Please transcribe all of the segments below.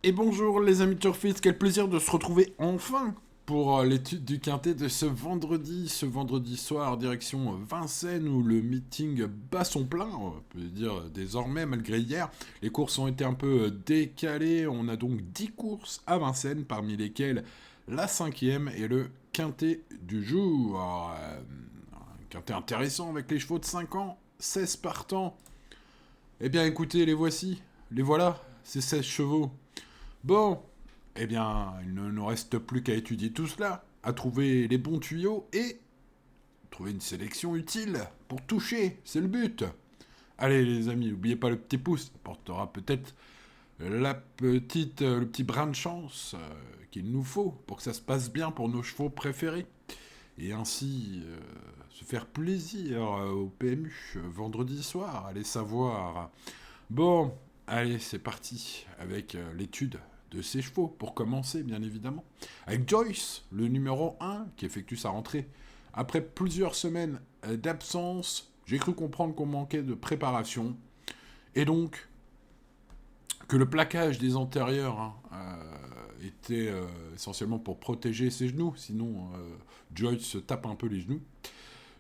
Et bonjour les amis turfistes, quel plaisir de se retrouver enfin pour l'étude du quintet de ce vendredi soir, direction Vincennes, où le meeting bat son plein, on peut dire désormais, malgré hier. Les courses ont été un peu décalées, on a donc 10 courses à Vincennes, parmi lesquelles la cinquième et le quintet du jour. Un quintet intéressant avec les chevaux de 5 ans, 16 partants. Eh bien écoutez, les voici, les voilà, ces 16 chevaux. Bon, eh bien, il ne nous reste plus qu'à étudier tout cela, à trouver les bons tuyaux et trouver une sélection utile pour toucher, c'est le but. Allez les amis, n'oubliez pas le petit pouce, ça portera peut-être le petit brin de chance qu'il nous faut pour que ça se passe bien pour nos chevaux préférés. Et ainsi se faire plaisir au PMU vendredi soir, allez savoir. Bon, allez, c'est parti avec l'étude de ces chevaux, pour commencer, bien évidemment. Avec Joyce, le numéro un, qui effectue sa rentrée. Après plusieurs semaines d'absence, j'ai cru comprendre qu'on manquait de préparation. Et donc, que le plaquage des antérieurs était essentiellement pour protéger ses genoux. Sinon, Joyce se tape un peu les genoux.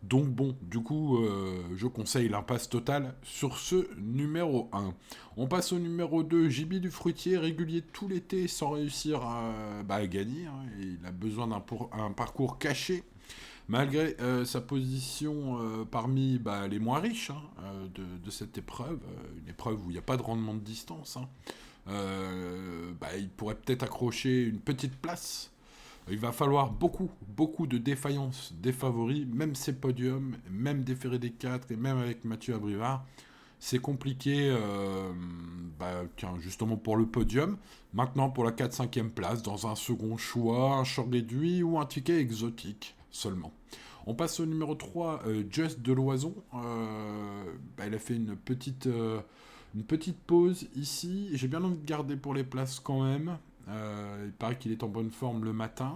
Donc bon, du coup, je conseille l'impasse totale sur ce numéro un. On passe au numéro 2, Gibier du Fruitier, régulier tout l'été sans réussir à gagner. Hein. Il a besoin d'un parcours caché, malgré sa position parmi les moins riches de cette épreuve. Une épreuve où il n'y a pas de rendement de distance. Hein. Il pourrait peut-être accrocher une petite place. Il va falloir beaucoup de défaillances des favoris, même ces podiums, même des Ferré des 4 et même avec Mathieu Abrivard. C'est compliqué, justement pour le podium. Maintenant pour la 4-5e place, dans un second choix, un short réduit ou un ticket exotique seulement. On passe au numéro 3, Just de Loison. Il a fait une petite pause ici. J'ai bien envie de garder pour les places quand même. Il paraît qu'il est en bonne forme le matin,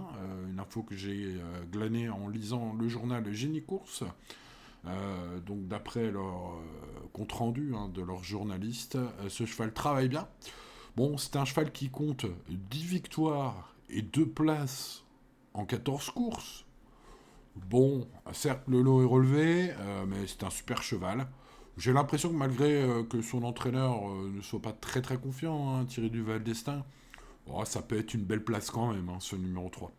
une info que j'ai glanée en lisant le journal Génie Course. Donc d'après leur compte rendu de leurs journalistes, ce cheval travaille bien. Bon, c'est un cheval qui compte 10 victoires et 2 places en 14 courses. Bon, certes le lot est relevé, mais c'est un super cheval. J'ai l'impression que malgré que son entraîneur ne soit pas très très confiant, Thierry Duval d'Estaing, ça peut être une belle place quand même, ce numéro 3.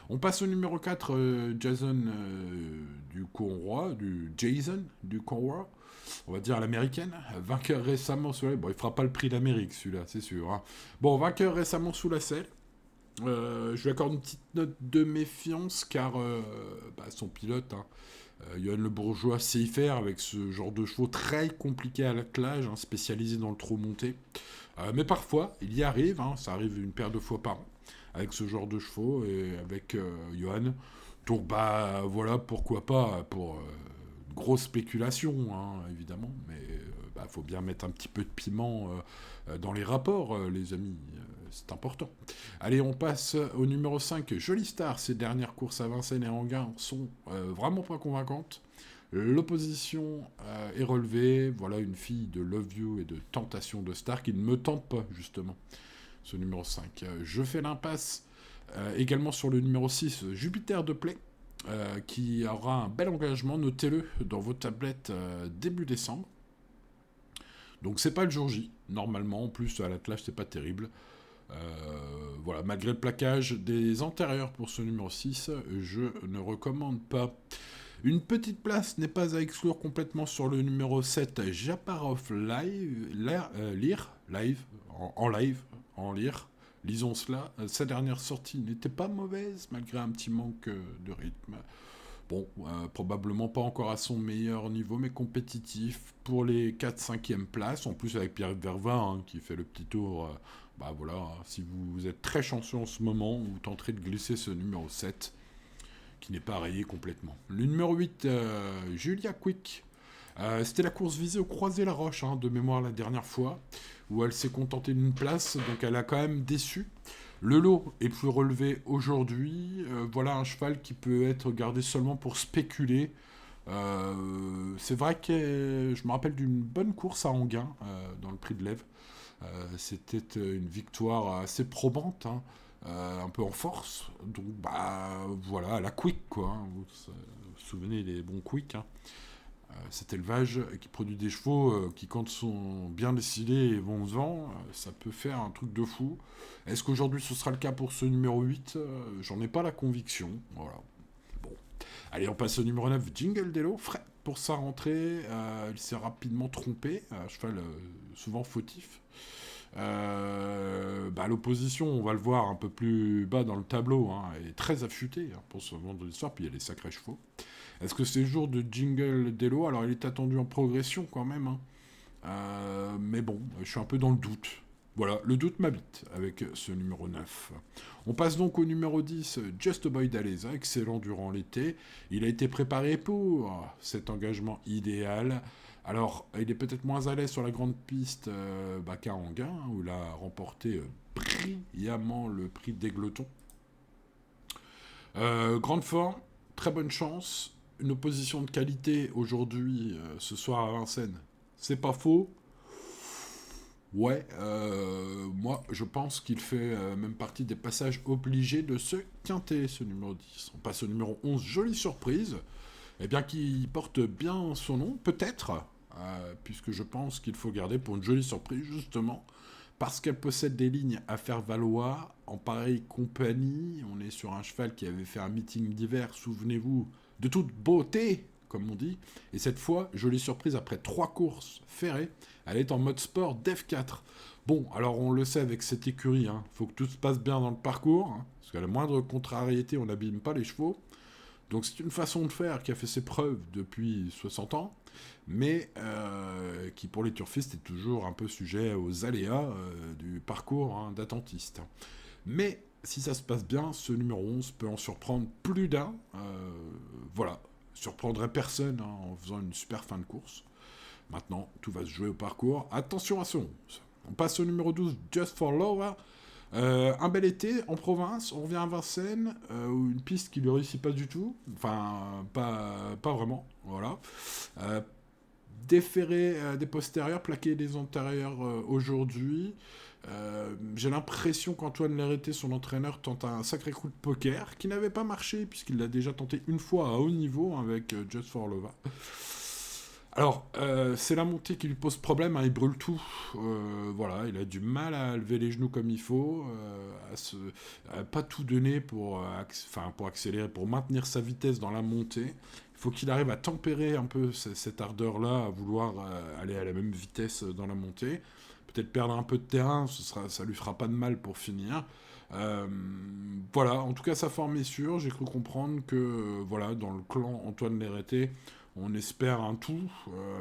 On passe au numéro 4, Jason du Conroy, on va dire à l'américaine, vainqueur récemment sous la... Bon, il fera pas le prix d'Amérique celui-là, c'est sûr. Hein. Bon, vainqueur récemment sous la selle. Je lui accorde une petite note de méfiance car son pilote, Johan Le Bourgeois, sait y faire avec ce genre de chevaux très compliqué à l'attelage, spécialisé dans le trot monté. Mais parfois, il y arrive, ça arrive une paire de fois par an, avec ce genre de chevaux et avec Johan. Donc, voilà, pourquoi pas, pour grosse spéculation, évidemment, mais faut bien mettre un petit peu de piment dans les rapports, les amis, c'est important. Allez, on passe au numéro 5, Jolie Star. Ces dernières courses à Vincennes et Anguin sont vraiment pas convaincantes. L'opposition est relevée. Voilà une fille de Love You et de Tentation de Star qui ne me tente pas, justement, ce numéro 5. Je fais l'impasse également sur le numéro 6, Jupiter de Play, qui aura un bel engagement. Notez-le dans vos tablettes début décembre. Donc c'est pas le jour J, normalement. En plus, à l'attelage, c'est pas terrible. Voilà, malgré le plaquage des antérieurs pour ce numéro 6, je ne recommande pas. Une petite place n'est pas à exclure complètement sur le numéro 7, Japarov en lire. Lisons cela. Sa dernière sortie n'était pas mauvaise, malgré un petit manque de rythme. Bon, probablement pas encore à son meilleur niveau, mais compétitif pour les 4-5e places. En plus, avec Pierre Vervin, qui fait le petit tour. Voilà, si vous êtes très chanceux en ce moment, vous tenterez de glisser ce numéro 7 qui n'est pas rayé complètement. Le numéro 8, Julia Quick. C'était la course visée au Croisé-la-Roche, de mémoire la dernière fois, où elle s'est contentée d'une place, donc elle a quand même déçu. Le lot est plus relevé aujourd'hui. Voilà un cheval qui peut être gardé seulement pour spéculer. C'est vrai que je me rappelle d'une bonne course à Anguin, dans le prix de l'Ève, C'était une victoire assez probante, hein, un peu en force. Donc, bah, voilà, à la Quick, quoi. Hein. Vous souvenez des bons Quick, hein. Cet élevage qui produit des chevaux qui, quand sont bien décidés et vont au vent, ça peut faire un truc de fou. Est-ce qu'aujourd'hui ce sera le cas pour ce numéro 8? J'en ai pas la conviction. Voilà. Bon. Allez, on passe au numéro 9, Jingle Dello. Frais pour sa rentrée. Il s'est rapidement trompé. Cheval souvent fautif. L'opposition, on va le voir un peu plus bas dans le tableau, hein, est très affûtée, hein, pour ce vendredi soir, puis il y a les sacrés chevaux. Est-ce que c'est le jour de Jingle Dello? Alors il est attendu en progression quand même, hein. Mais bon, je suis un peu dans le doute. Voilà, le doute m'habite avec ce numéro 9. On passe donc au numéro 10, Just Boy d'Aleza, excellent durant l'été. Il a été préparé pour cet engagement idéal. Alors, il est peut-être moins à l'aise sur la grande piste qu'à Anguin, hein, où il a remporté brillamment le prix d'Aigleton. Grande forme, très bonne chance, une opposition de qualité aujourd'hui, ce soir à Vincennes. C'est pas faux. Ouais, moi je pense qu'il fait même partie des passages obligés de ce quintet, ce numéro 10. On passe au numéro 11, jolie surprise, eh bien qui porte bien son nom, peut-être, puisque je pense qu'il faut garder pour une jolie surprise, justement, parce qu'elle possède des lignes à faire valoir en pareille compagnie. On est sur un cheval qui avait fait un meeting d'hiver, souvenez-vous, de toute beauté, comme on dit. Et cette fois, jolie surprise, après 3 courses ferrées, elle est en mode sport DEF4. Bon, alors on le sait avec cette écurie, hein, faut que tout se passe bien dans le parcours, hein, parce qu'à la moindre contrariété, on n'abîme pas les chevaux. Donc c'est une façon de faire qui a fait ses preuves depuis 60 ans, mais qui pour les turfistes est toujours un peu sujet aux aléas du parcours, hein, d'attentiste. Mais si ça se passe bien, ce numéro 11 peut en surprendre plus d'un. Voilà, surprendrait personne, hein, en faisant une super fin de course. Maintenant, tout va se jouer au parcours. Attention à ce 11. On passe au numéro 12, Just for Laura. Un bel été en province, on revient à Vincennes, où une piste qui ne réussit pas du tout, enfin pas vraiment, voilà. Déféré des postérieurs, plaqué des antérieurs aujourd'hui. J'ai l'impression qu'Antoine Lérité, son entraîneur, tente un sacré coup de poker, qui n'avait pas marché, puisqu'il l'a déjà tenté une fois à haut niveau avec Just for Lova. Alors, c'est la montée qui lui pose problème, hein, il brûle tout. Voilà, il a du mal à lever les genoux comme il faut, à pas tout donner pour accélérer, pour maintenir sa vitesse dans la montée. Il faut qu'il arrive à tempérer un peu cette ardeur-là, à vouloir aller à la même vitesse dans la montée. Peut-être perdre un peu de terrain, ça lui fera pas de mal pour finir. Voilà, en tout cas, sa forme est sûre. J'ai cru comprendre que, voilà, dans le clan Antoine Lérité, on espère un tout,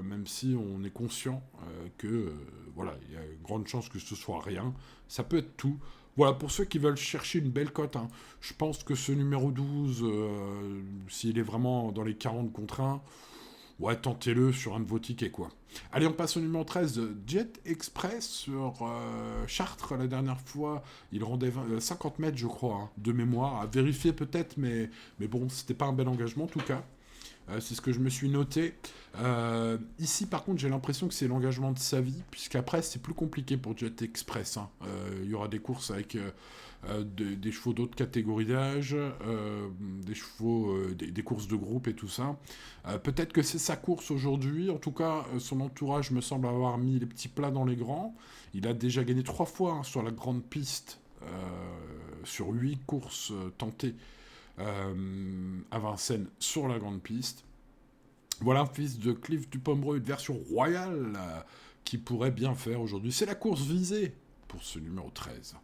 même si on est conscient que, voilà, il y a une grande chance que ce soit rien. Ça peut être tout. Voilà, pour ceux qui veulent chercher une belle cote, hein, je pense que ce numéro 12, s'il est vraiment dans les 40 contre 1, ouais, tentez-le sur un de vos tickets, quoi. Allez, on passe au numéro 13, Jet Express sur Chartres. La dernière fois, il rendait 50 mètres, je crois, hein, de mémoire. À vérifier peut-être, mais bon, c'était pas un bel engagement, en tout cas. C'est ce que je me suis noté. Ici, par contre, j'ai l'impression que c'est l'engagement de sa vie, puisqu'après, c'est plus compliqué pour Jet Express, hein. Il y aura des courses avec des chevaux d'autres catégories d'âge, des chevaux, des courses de groupe et tout ça. Peut-être que c'est sa course aujourd'hui. En tout cas, son entourage me semble avoir mis les petits plats dans les grands. Il a déjà gagné 3 fois, hein, sur la grande piste, sur 8 courses tentées à Vincennes sur la grande piste. Voilà un fils de Cliff Dupomereux, une version royale qui pourrait bien faire aujourd'hui. C'est la course visée pour ce numéro 13.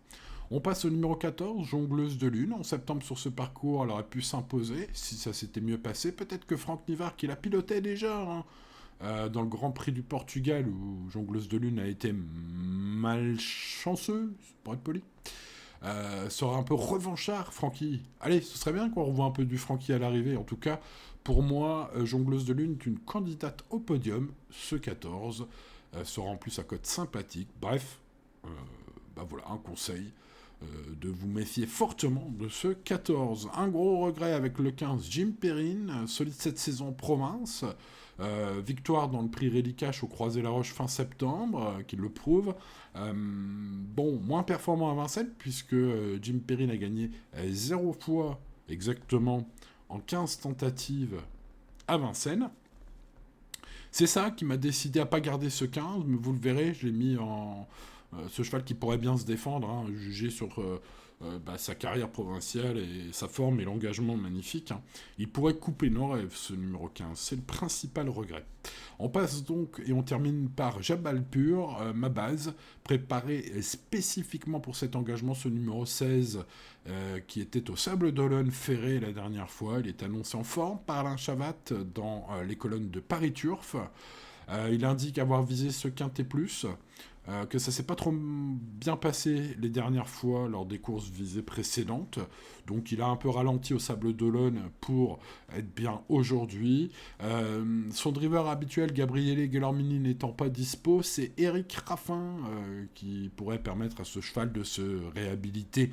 On passe au numéro 14, Jongleuse de Lune. En septembre, sur ce parcours, elle aurait pu s'imposer si ça s'était mieux passé. Peut-être que Franck Nivard, qui la pilotait déjà, hein, dans le Grand Prix du Portugal, où Jongleuse de Lune a été malchanceux, pour être poli, sera un peu revanchard, Francky. Allez, ce serait bien qu'on revoie un peu du Francky à l'arrivée. En tout cas, pour moi, Jongleuse de Lune est une candidate au podium, ce 14. Sera en plus à cote sympathique. Bref, voilà, un conseil. De vous méfier fortement de ce 14. Un gros regret avec le 15, Jim Perrine, solide cette saison en province. Victoire dans le prix Rélicache au Croisé-la-Roche fin septembre, qui le prouve. Bon, moins performant à Vincennes, puisque Jim Perrine a gagné 0 fois exactement en 15 tentatives à Vincennes. C'est ça qui m'a décidé à pas garder ce 15, mais vous le verrez, je l'ai mis en... ce cheval qui pourrait bien se défendre, hein, jugé sur sa carrière provinciale et sa forme et l'engagement magnifique. Hein. Il pourrait couper nos rêves, ce numéro 15. C'est le principal regret. On passe donc et on termine par Jabal Pur, ma base, préparée spécifiquement pour cet engagement, ce numéro 16, qui était au Sable d'Olonne Ferré la dernière fois. Il est annoncé en forme par Alain Chavat dans les colonnes de Paris Turf. Il indique avoir visé ce quintet plus, que ça s'est pas trop bien passé les dernières fois lors des courses visées précédentes. Donc il a un peu ralenti au Sable d'Olonne pour être bien aujourd'hui. Son driver habituel, Gabriele Guillermini, n'étant pas dispo, c'est Eric Raffin qui pourrait permettre à ce cheval de se réhabiliter.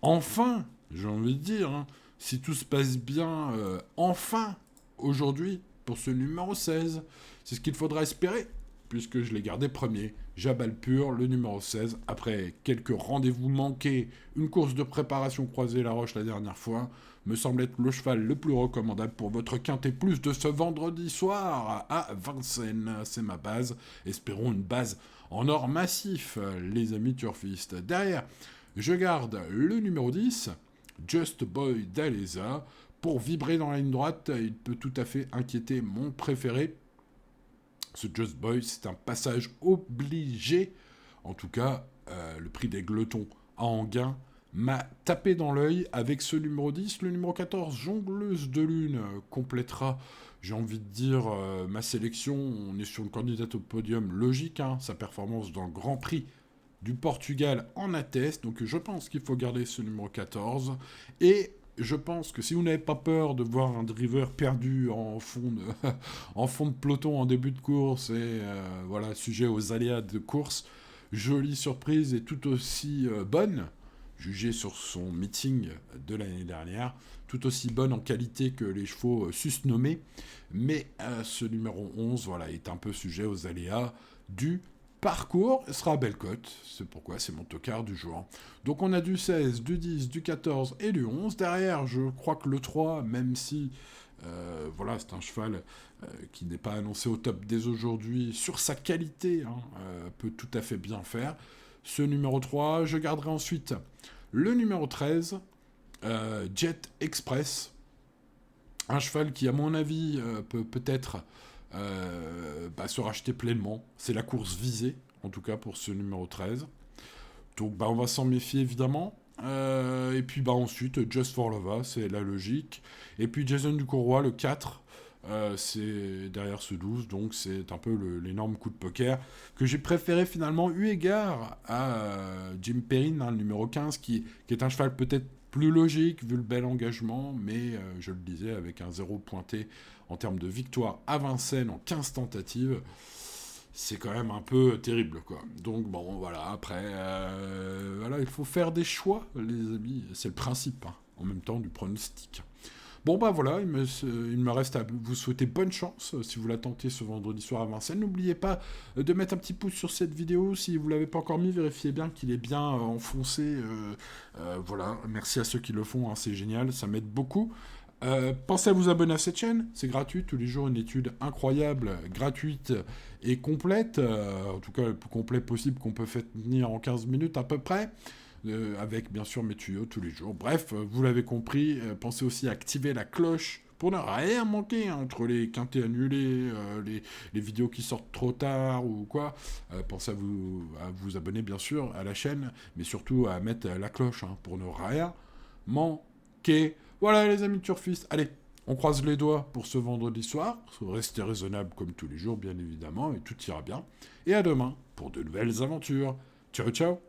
Enfin, j'ai envie de dire, hein, si tout se passe bien, enfin, aujourd'hui, pour ce numéro 16. C'est ce qu'il faudra espérer, puisque je l'ai gardé premier. Jabal Pur, le numéro 16, après quelques rendez-vous manqués, une course de préparation croisée la Roche la dernière fois, me semble être le cheval le plus recommandable pour votre quintet plus de ce vendredi soir à Vincennes. C'est ma base. Espérons une base en or massif, les amis turfistes. Derrière, je garde le numéro 10, Just Boy d'Aleza. Pour vibrer dans la ligne droite, il peut tout à fait inquiéter mon préféré. Ce Just Boy, c'est un passage obligé. En tout cas, le prix des Gletons à Enghien m'a tapé dans l'œil avec ce numéro 10. Le numéro 14, Jongleuse de Lune, complétera, j'ai envie de dire, ma sélection. On est sur une candidate au podium logique. Hein. Sa performance dans le Grand Prix du Portugal en atteste. Donc je pense qu'il faut garder ce numéro 14. Et je pense que si vous n'avez pas peur de voir un driver perdu en fond de peloton en début de course et voilà, sujet aux aléas de course, jolie surprise et tout aussi bonne, jugée sur son meeting de l'année dernière, tout aussi bonne en qualité que les chevaux susnommés, mais ce numéro 11 voilà, est un peu sujet aux aléas du parcours sera à belle cote, c'est pourquoi c'est mon tocard du jour. Donc on a du 16, du 10, du 14 et du 11. Derrière, je crois que le 3, même si voilà, c'est un cheval qui n'est pas annoncé au top dès aujourd'hui, sur sa qualité, hein, peut tout à fait bien faire. Ce numéro 3, je garderai ensuite le numéro 13, Jet Express, un cheval qui, à mon avis, peut peut-être se racheter pleinement. C'est la course visée, en tout cas pour ce numéro 13. Donc on va s'en méfier évidemment. Et puis ensuite, Just for Lova, c'est la logique. Et puis Jason Ducourroy, le 4, c'est derrière ce 12, donc c'est un peu l'énorme coup de poker que j'ai préféré finalement, eu égard à Jim Perrine, hein, le numéro 15, qui est un cheval peut-être plus logique, vu le bel engagement, mais je le disais, avec un 0 pointé en termes de victoire à Vincennes en 15 tentatives, c'est quand même un peu terrible, quoi. Donc bon, voilà, après, voilà, il faut faire des choix, les amis, c'est le principe, hein, en même temps du pronostic. Bon voilà, il me reste à vous souhaiter bonne chance si vous la tentez ce vendredi soir à Vincennes. N'oubliez pas de mettre un petit pouce sur cette vidéo. Si vous ne l'avez pas encore mis, vérifiez bien qu'il est bien enfoncé. Voilà, merci à ceux qui le font, hein, c'est génial, ça m'aide beaucoup. Pensez à vous abonner à cette chaîne, c'est gratuit, tous les jours une étude incroyable, gratuite et complète, en tout cas le plus complet possible qu'on peut faire tenir en 15 minutes à peu près. Avec bien sûr mes tuyaux tous les jours. Bref, vous l'avez compris, pensez aussi à activer la cloche pour ne rien manquer, hein, entre les quintés annulés, les vidéos qui sortent trop tard ou quoi. Pensez à vous abonner bien sûr à la chaîne, mais surtout à mettre la cloche, hein, pour ne rien manquer. Voilà les amis turfistes, allez, on croise les doigts pour ce vendredi soir. Restez raisonnable comme tous les jours bien évidemment, et tout ira bien. Et à demain pour de nouvelles aventures. Ciao ciao.